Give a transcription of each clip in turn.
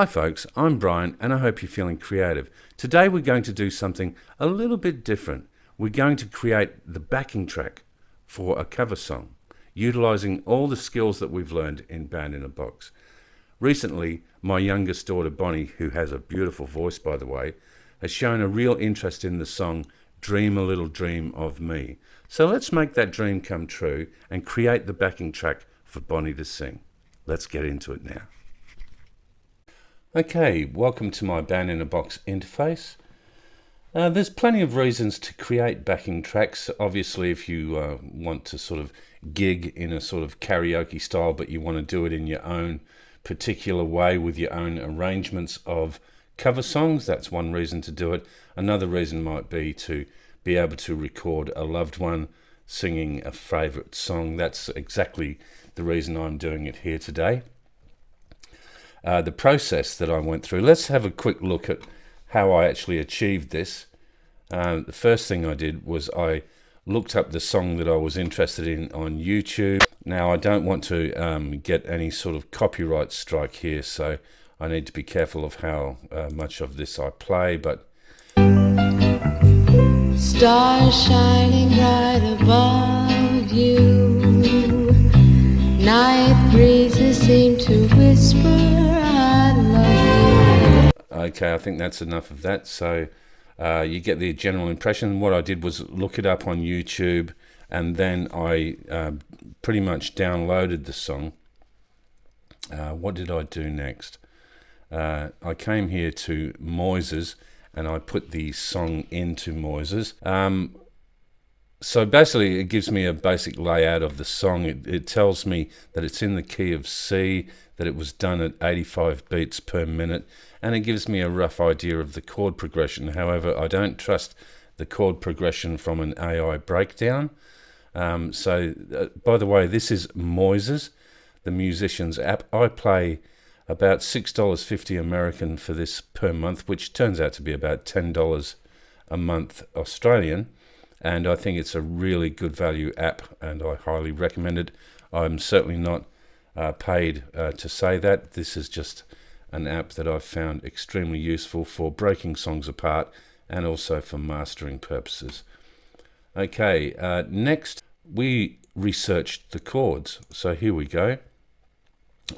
Hi folks, I'm Brian and I hope you're feeling creative. Today we're going to do something a little bit different. We're going to create the backing track for a cover song, utilizing all the skills that we've learned in Band in a Box. Recently, my youngest daughter Bonnie, who has a beautiful voice by the way, has shown a real interest in the song Dream a Little Dream of Me. So let's make that dream come true and create the backing track for Bonnie to sing. Let's get into it now. Okay, welcome to my Band in a Box interface. There's plenty of reasons to create backing tracks. Obviously, if you want to sort of gig in a sort of karaoke style, but you want to do it in your own particular way with your own arrangements of cover songs, that's one reason to do it. Another reason might be to be able to record a loved one singing a favorite song. That's exactly the reason I'm doing it here today. The process that I went through. Let's have a quick look at how I actually achieved this. The first thing I did was I looked up the song that I was interested in on YouTube. Now I don't want to get any sort of copyright strike here, so I need to be careful of how much of this I play, but stars shining bright above you, night breezes seem to whisper I love you. Okay, I think that's enough of that. So you get the general impression. What I did was look it up on YouTube, and then I pretty much downloaded the song. What did I do next? I came here to Moises, and I put the song into Moises. So basically it gives me a basic layout of the song. It tells me that it's in the key of C, that it was done at 85 beats per minute, and it gives me a rough idea of the chord progression. However, I don't trust the chord progression from an AI breakdown. By the way, this is Moises, the musician's app. I pay about $6.50 American for this per month, which turns out to be about $10 a month Australian. And I think it's a really good value app, and I highly recommend it. I'm certainly not paid to say that. This is just an app that I've found extremely useful for breaking songs apart and also for mastering purposes. Okay, next we researched the chords. So here we go.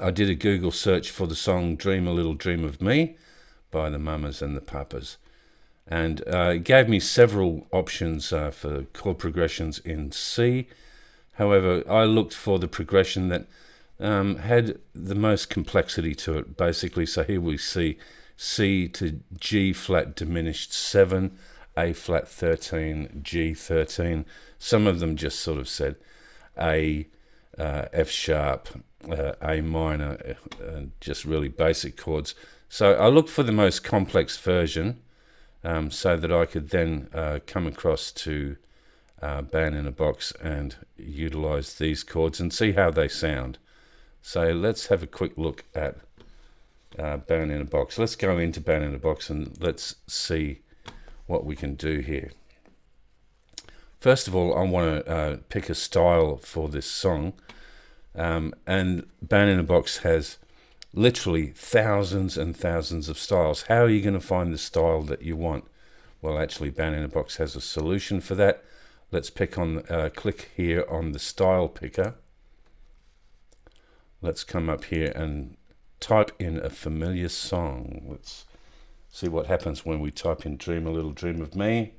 I did a Google search for the song Dream a Little Dream of Me by the Mamas and the Papas. And it gave me several options for chord progressions in C. However, I looked for the progression that had the most complexity to it, basically. So here we see C to G flat diminished 7, A flat 13, G 13. Some of them just sort of said A, F sharp, A minor, just really basic chords. So I looked for the most complex version, so that I could then come across to Band in a Box and utilize these chords and see how they sound. So let's have a quick look at Band in a Box. Let's go into Band in a Box and let's see what we can do here. First of all, I want to pick a style for this song, and Band in a Box has literally thousands and thousands of styles. How are you going to find the style that you want? Well, actually, Band in a Box has a solution for that. Let's click here on the style picker. Let's come up here and type in a familiar song. Let's see what happens when we type in Dream a Little Dream of Me.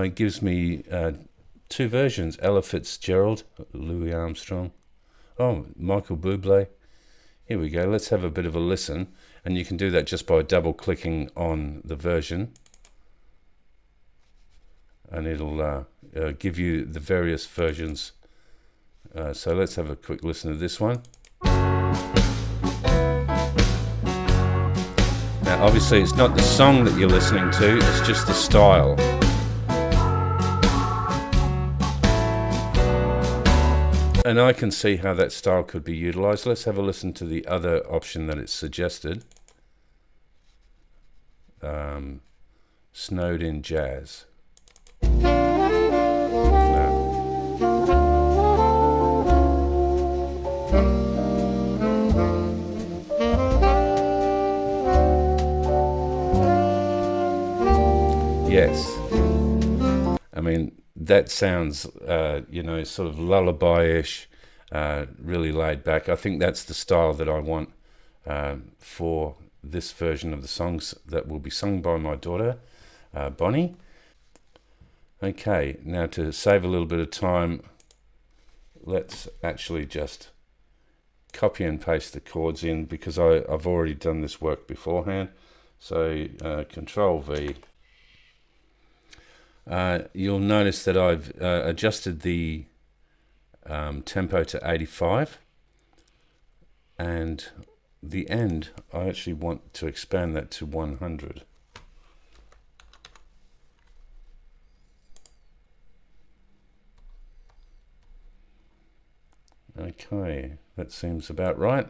It gives me two versions, Ella Fitzgerald, Louis Armstrong, Michael Bublé. Here we go. Let's have a bit of a listen, and you can do that just by double clicking on the version, and it'll give you the various versions. So let's have a quick listen to this one. Now obviously it's not the song that you're listening to, it's just the style. And I can see how that style could be utilized. Let's have a listen to the other option that it's suggested. snowed in jazz. Yes, I mean that sounds, sort of lullaby-ish, really laid back. I think that's the style that I want for this version of the songs that will be sung by my daughter, Bonnie. Okay, now to save a little bit of time, let's actually just copy and paste the chords in, because I've already done this work beforehand. So Control V. You'll notice that I've adjusted the tempo to 85, and the end I actually want to expand that to 100. Okay, that seems about right.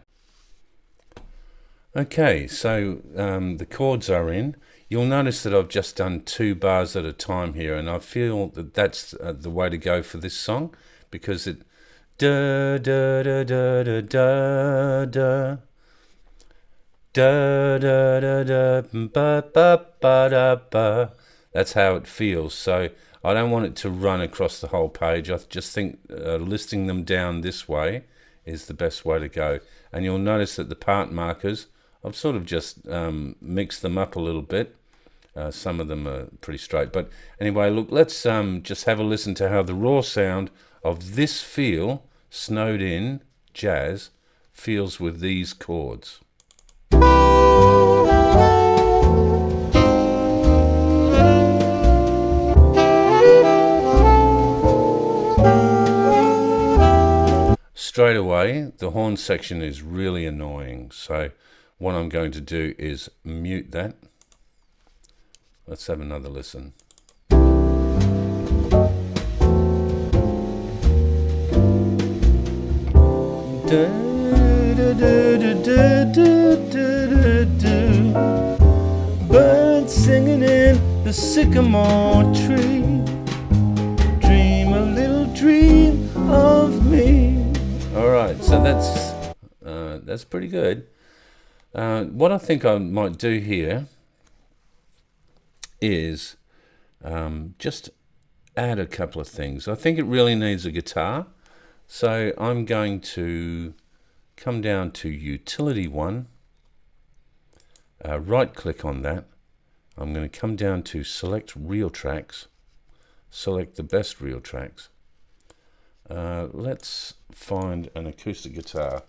Okay, so the chords are in. You'll notice that I've just done 2 bars at a time here, and I feel that that's the way to go for this song, because it da da da da da da da da da da da ba ba ba da ba. That's how it feels. So I don't want it to run across the whole page. I just think listing them down this way is the best way to go. And you'll notice that the part markers, I've sort of just mixed them up a little bit. Some of them are pretty straight. But anyway, look, let's just have a listen to how the raw sound of this feel, snowed in jazz, feels with these chords. Straight away, the horn section is really annoying. So what I'm going to do is mute that. Let's have another listen. Birds singing in the sycamore tree, dream a little dream of me. All right, so that's pretty good. What I think I might do here is just add a couple of things. I think it really needs a guitar, so I'm going to come down to Utility 1, right click on that. I'm going to come down to Select Real Tracks, select the best real tracks. Let's find an acoustic guitar.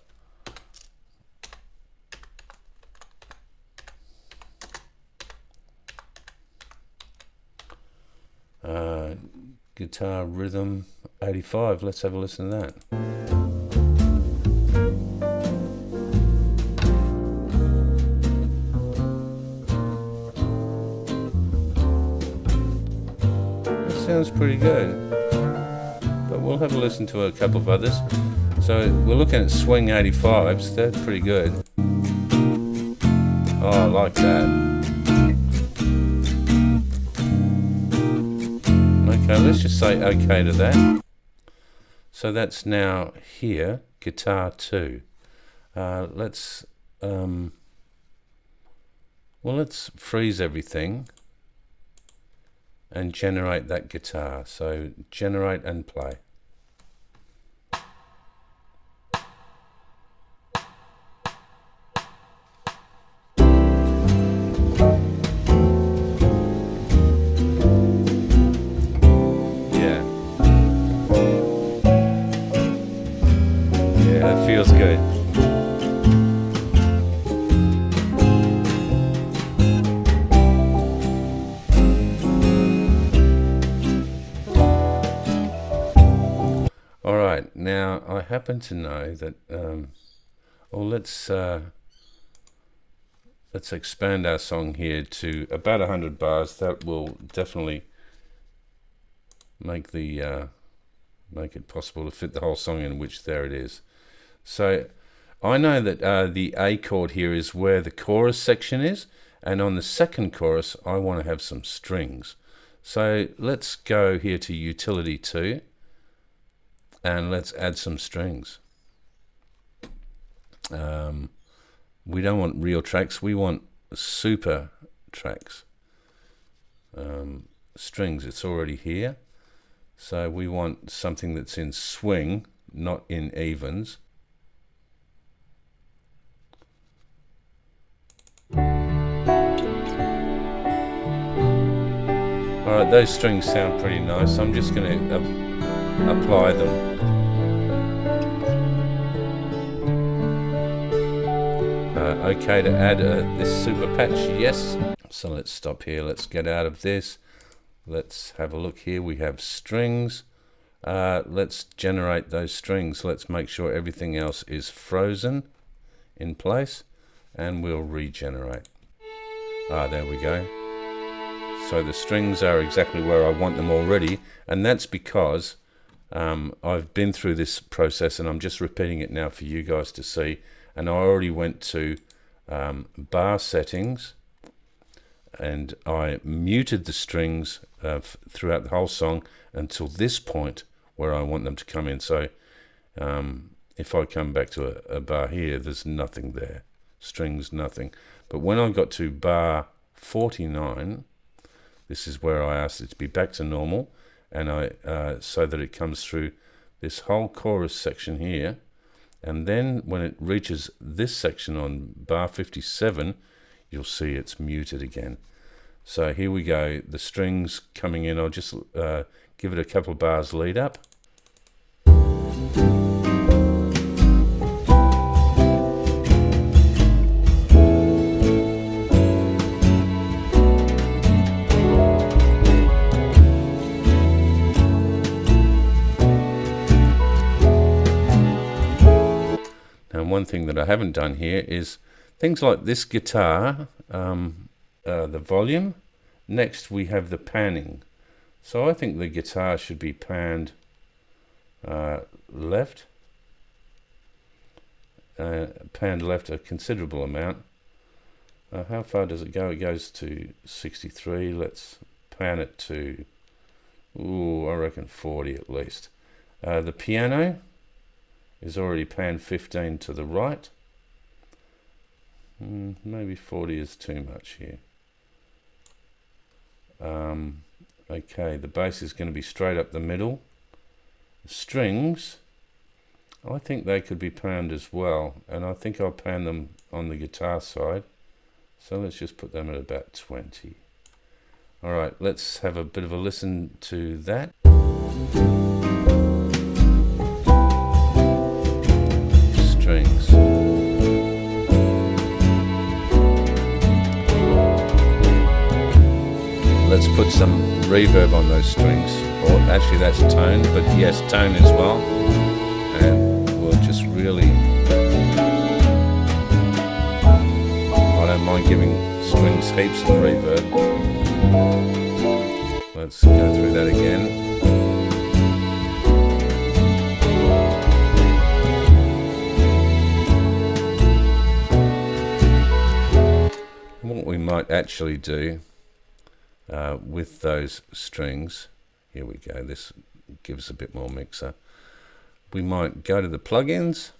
Guitar Rhythm 85. Let's have a listen to that. That sounds pretty good, but we'll have a listen to a couple of others. So we're looking at Swing 85s. That's pretty good. Oh, I like that. Okay, let's just say okay to that. So that's now here, guitar 2. Let's freeze everything and generate that guitar. So generate and play. Feels good. All right, now I happen to know that let's expand our song here to about 100 bars. That will definitely make it possible to fit the whole song in, which there it is. So I know that the A chord here is where the chorus section is, And on the second chorus, I want to have some strings. So let's go here to Utility 2, and let's add some strings. We don't want real tracks, we want super tracks. Strings, it's already here. So we want something that's in swing, not in evens. Alright, those strings sound pretty nice. I'm just going to apply them. Okay to add this super patch, yes. So let's stop here, let's get out of this. Let's have a look here, we have strings. Let's generate those strings. Let's make sure everything else is frozen in place, and we'll regenerate. There we go. So the strings are exactly where I want them already, and that's because I've been through this process and I'm just repeating it now for you guys to see. And I already went to bar settings, and I muted the strings throughout the whole song until this point where I want them to come in. So if I come back to a bar here, there's nothing there. Strings, nothing. But when I got to bar 49, this is where I asked it to be back to normal, and so that it comes through this whole chorus section here. And then when it reaches this section on bar 57, you'll see it's muted again. So here we go, the strings coming in. I'll just give it a couple of bars lead up. One thing that I haven't done here is things like this guitar, the volume. Next we have the panning. So I think the guitar should be panned left. Panned left a considerable amount. How far does it go? It goes to 63. Let's pan it to, I reckon 40 at least. The piano is already panned 15 to the right. Maybe 40 is too much here. Okay, the bass is going to be straight up the middle. The strings, I think they could be panned as well, and I think I'll pan them on the guitar side. So let's just put them at about 20. Alright, let's have a bit of a listen to that. Strings. Let's put some reverb on those strings, or actually that's tone, but yes, tone as well. And we'll just really, I don't mind giving strings heaps of reverb. Let's go through that again. What we might actually do with those strings, here we go, this gives a bit more mixer. We might go to the plugins,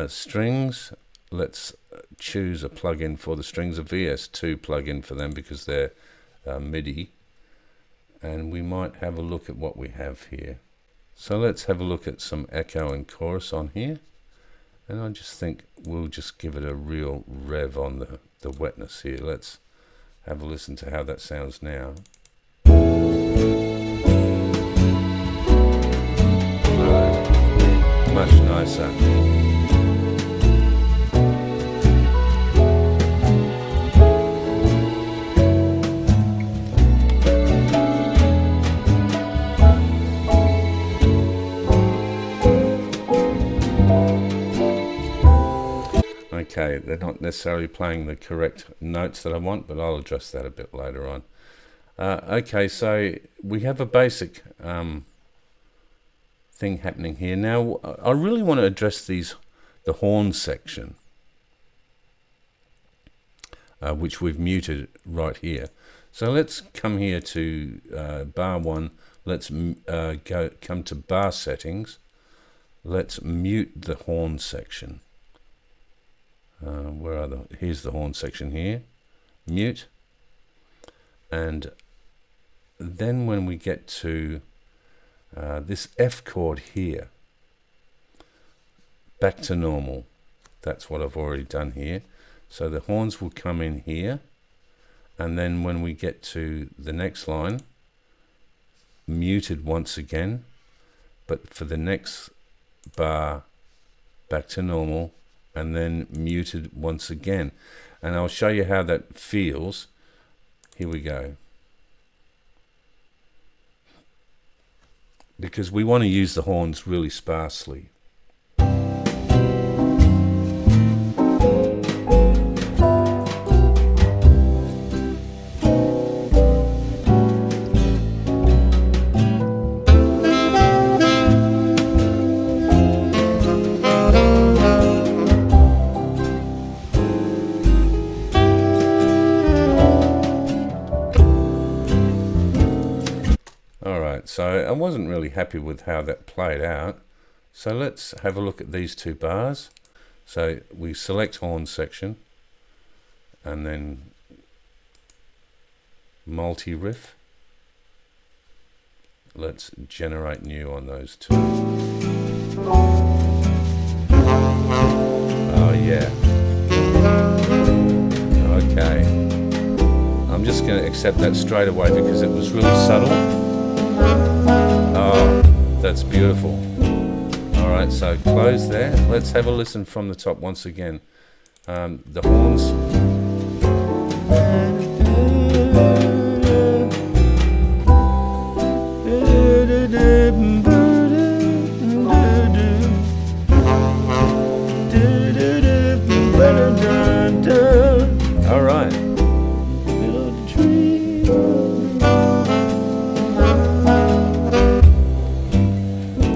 strings. Let's choose a plugin for the strings, a VS2 plugin for them because they're MIDI, and we might have a look at what we have here. So let's have a look at some echo and chorus on here. And I just think we'll just give it a real rev on the wetness here. Let's have a listen to how that sounds now. Much nicer. Okay, they're not necessarily playing the correct notes that I want, but I'll address that a bit later on. Okay, so we have a basic thing happening here. Now, I really want to address the horn section. which we've muted right here. So let's come here to bar 1. Let's come to bar settings. Let's mute the horn section. Here's the horn section here. Mute. And then when we get to this F chord here, back to normal. That's what I've already done here. So the horns will come in here, and then when we get to the next line, muted once again, but for the next bar, back to normal, and then muted once again. And I'll show you how that feels. Here we go. Because we want to use the horns really sparsely. So I wasn't really happy with how that played out. So let's have a look at these two bars. So we select horn section and then multi-riff. Let's generate new on those two. Oh yeah. Okay. I'm just going to accept that straight away because it was really subtle. Oh, that's beautiful. Alright, so close there. Let's have a listen from the top once again. The horns. Alright.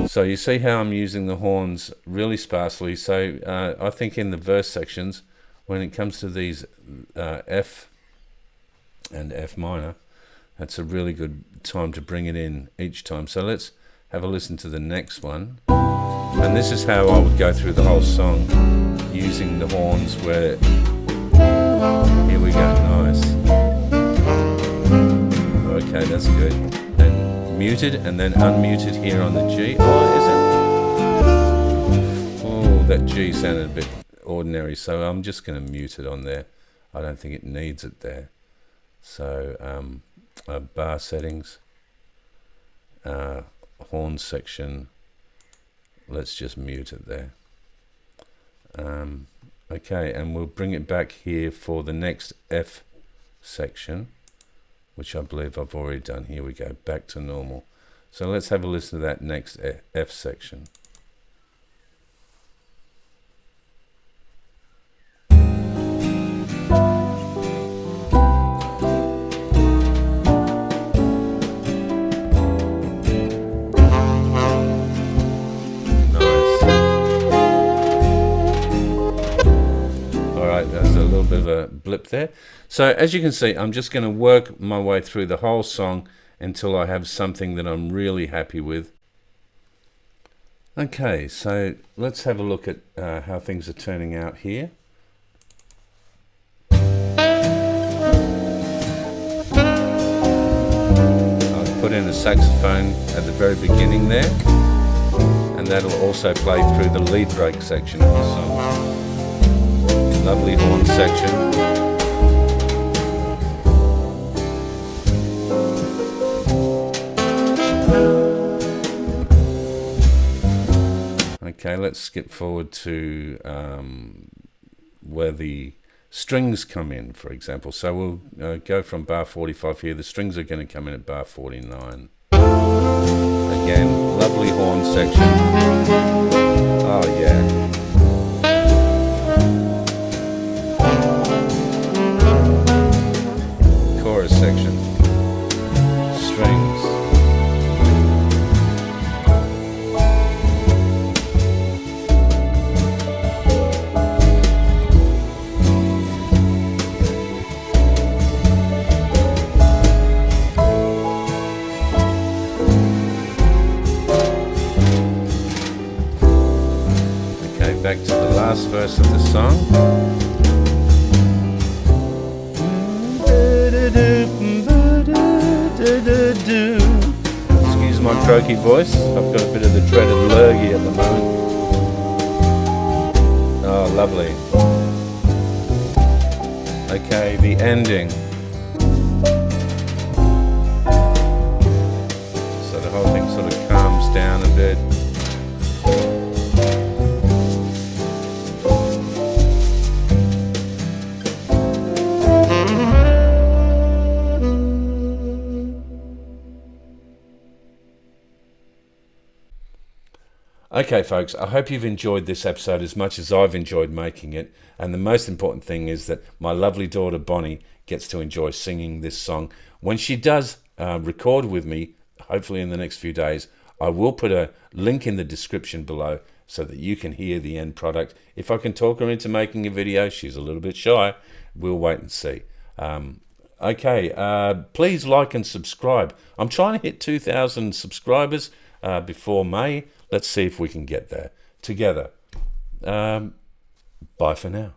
So you see how I'm using the horns really sparsely. So I think in the verse sections, when it comes to these F and F minor, that's a really good time to bring it in each time. So let's have a listen to the next one. And this is how I would go through the whole song, using the horns where, here we go, nice. Okay, that's good. And muted and then unmuted here on the G. Oh, is it? Oh, that G sounded a bit ordinary, so I'm just going to mute it on there. I don't think it needs it there. So bar settings, horn section, let's just mute it there. Okay, and we'll bring it back here for the next F section, which I believe I've already done. Here we go, back to normal. So let's have a listen to that next F section. Bit of a blip there. So as you can see, I'm just going to work my way through the whole song until I have something that I'm really happy with. Okay, so let's have a look at how things are turning out here. I've put in a saxophone at the very beginning there, and that'll also play through the lead break section of the song. Lovely horn section. Okay, let's skip forward to where the strings come in, for example. So we'll go from bar 45 here. The strings are going to come in at bar 49. Again, lovely horn section. Oh yeah. Section, strings, last verse of the song. Excuse my croaky voice. I've got a bit of the dreaded lurgy at the moment. Oh, lovely. Okay, the ending. So the whole thing sort of calms down a bit. Okay, folks, I hope you've enjoyed this episode as much as I've enjoyed making it. And the most important thing is that my lovely daughter Bonnie gets to enjoy singing this song. When she does record with me, hopefully in the next few days, I will put a link in the description below so that you can hear the end product. If I can talk her into making a video, she's a little bit shy. We'll wait and see. Please like and subscribe. I'm trying to hit 2,000 subscribers before May. Let's see if we can get there together. Bye for now.